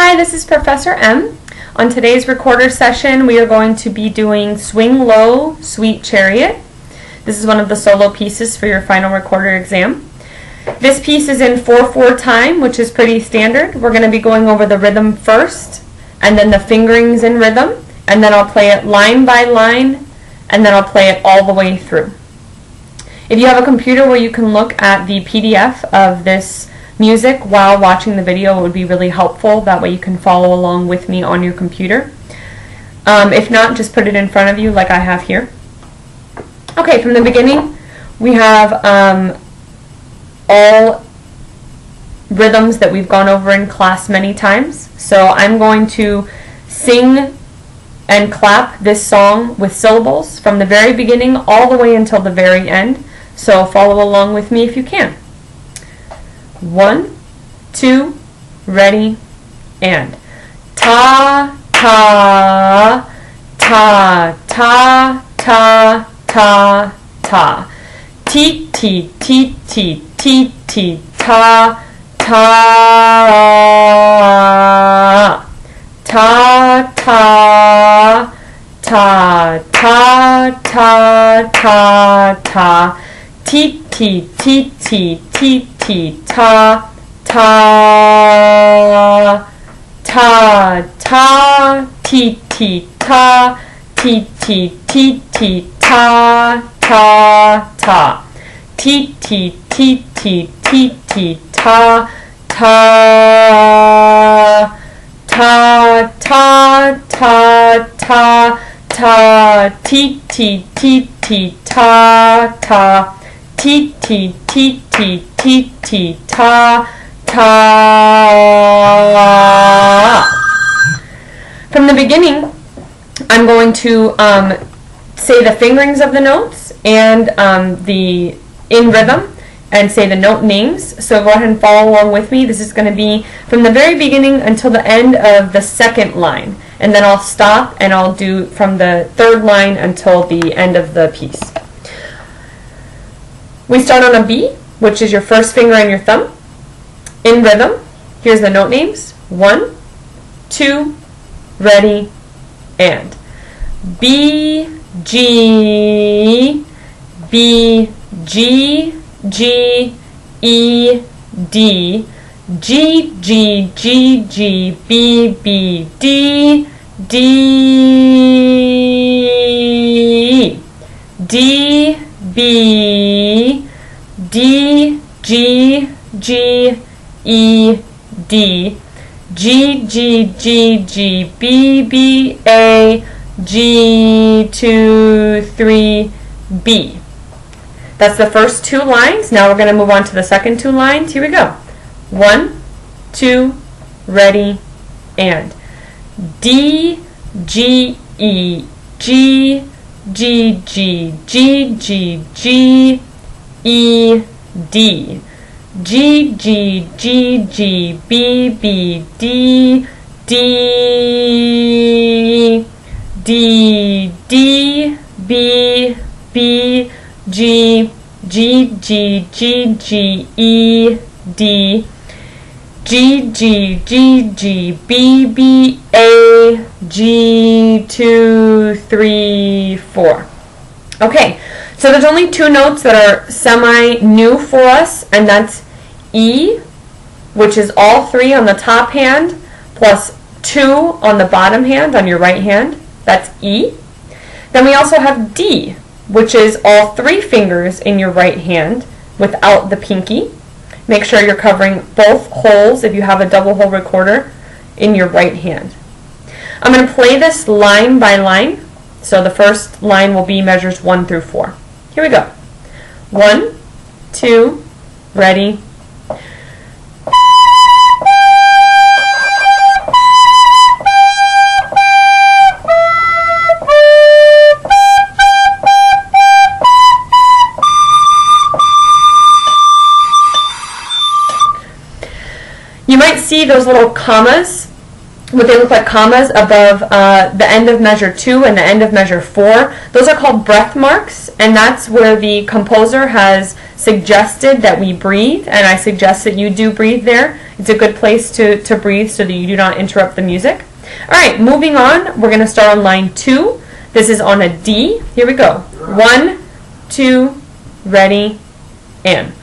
Hi, this is Professor M. On today's recorder session, we are going to be doing Swing Low, Sweet Chariot. This is one of the solo pieces for your final recorder exam. This piece is in 4/4 time, which is pretty standard. We're going to be going over the rhythm first, and then the fingerings in rhythm, and then I'll play it line by line, and then I'll play it all the way through. If you have a computer where you can look at the PDF of this music while watching the video, it would be really helpful. That way you can follow along with me on your computer. If not, just put it in front of you like I have here. Okay, from the beginning we have all rhythms that we've gone over in class many times. So I'm going to sing and clap this song with syllables from the very beginning all the way until the very end. So follow along with me if you can. 1, 2, ready, and ta ta ta ta ta ta ta, ti ti ti ti ti ti ta ta ta ta ta ta ta ta ta, ti ti ti ti ti ti ta ta ta ta ti ti ta ti ti ti ti ta ta ta, ti ti ti ti ti ti ta ta ta ta ta ta ta, ti ti ti ti ta ta, ti ti ti ti ti ti ta ta. From the beginning, I'm going to say the fingerings of the notes and the in rhythm, and say the note names. So go ahead and follow along with me. This is going to be from the very beginning until the end of the second line, and then I'll stop and I'll do from the third line until the end of the piece. We start on a B, which is your first finger and your thumb. In rhythm, here's the note names. 1, 2, ready, and B, G, B, G, G, E, D, G, G, G, G, B, B, D, D, D, B, D, G, G, E, D, G, G, G, G, B, B, A, G, 2, 3, B. That's the first two lines. Now we're going to move on to the second two lines. Here we go. 1, 2, ready, and D, G, E, G, G, G, G, G, G, E, D, G, G, G, G, B, B, D, D, D, D, B, B, G, G, G, G, G, E, D, G, G, G, G, B, B, A, G, 2, 3, 4. Okay, so there's only two notes that are semi-new for us, and that's E, which is all three on the top hand, plus 2 on the bottom hand, on your right hand. That's E. Then we also have D, which is all 3 fingers in your right hand without the pinky. Make sure you're covering both holes if you have a double hole recorder in your right hand. I'm going to play this line by line. So the first line will be measures 1 through 4. Here we go. 1, 2, ready. You might see those little commas what they look like commas above the end of measure 2 and the end of measure 4. Those are called breath marks, and that's where the composer has suggested that we breathe, and I suggest that you do breathe there. It's a good place to breathe so that you do not interrupt the music. Alright, moving on, we're going to start on line 2. This is on a D. Here we go. 1, 2, ready, and.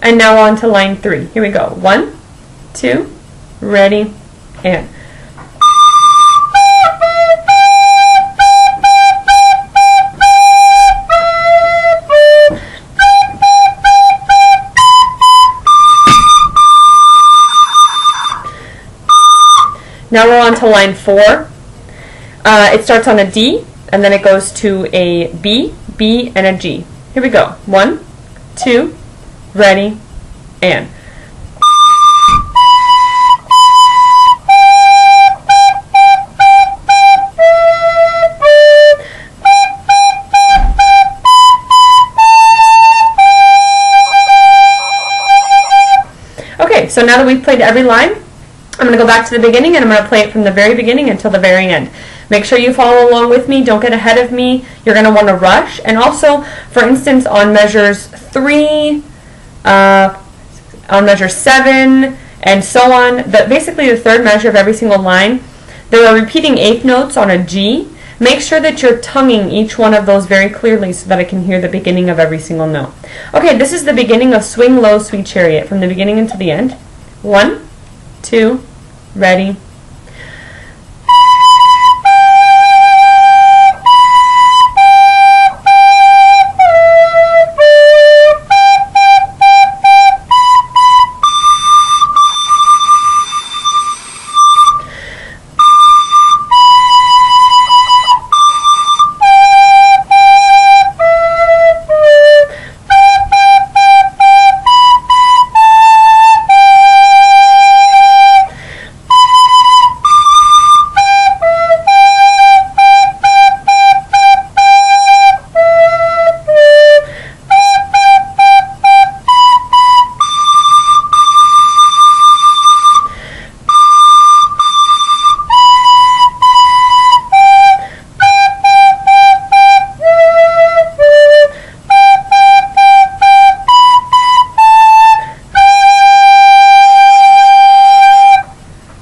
And now on to line 3. Here we go. 1, 2, ready, and. Now we're on to line 4. It starts on a D, and then it goes to a B, B, and a G. Here we go. 1, 2, ready, and. Okay, so now that we've played every line, I'm going to go back to the beginning and I'm going to play it from the very beginning until the very end. Make sure you follow along with me. Don't get ahead of me. You're going to want to rush. And also, for instance, on measures 3, on measure 7, and so on, basically the third measure of every single line, there are repeating eighth notes on a G. Make sure that you're tonguing each one of those very clearly so that I can hear the beginning of every single note. Okay, this is the beginning of Swing Low, Sweet Chariot, from the beginning until the end. 1, 2, ready.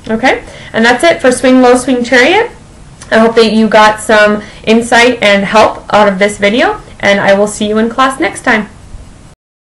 Okay, and that's it for Swing Low, Swing Chariot. I hope that you got some insight and help out of this video, and I will see you in class next time.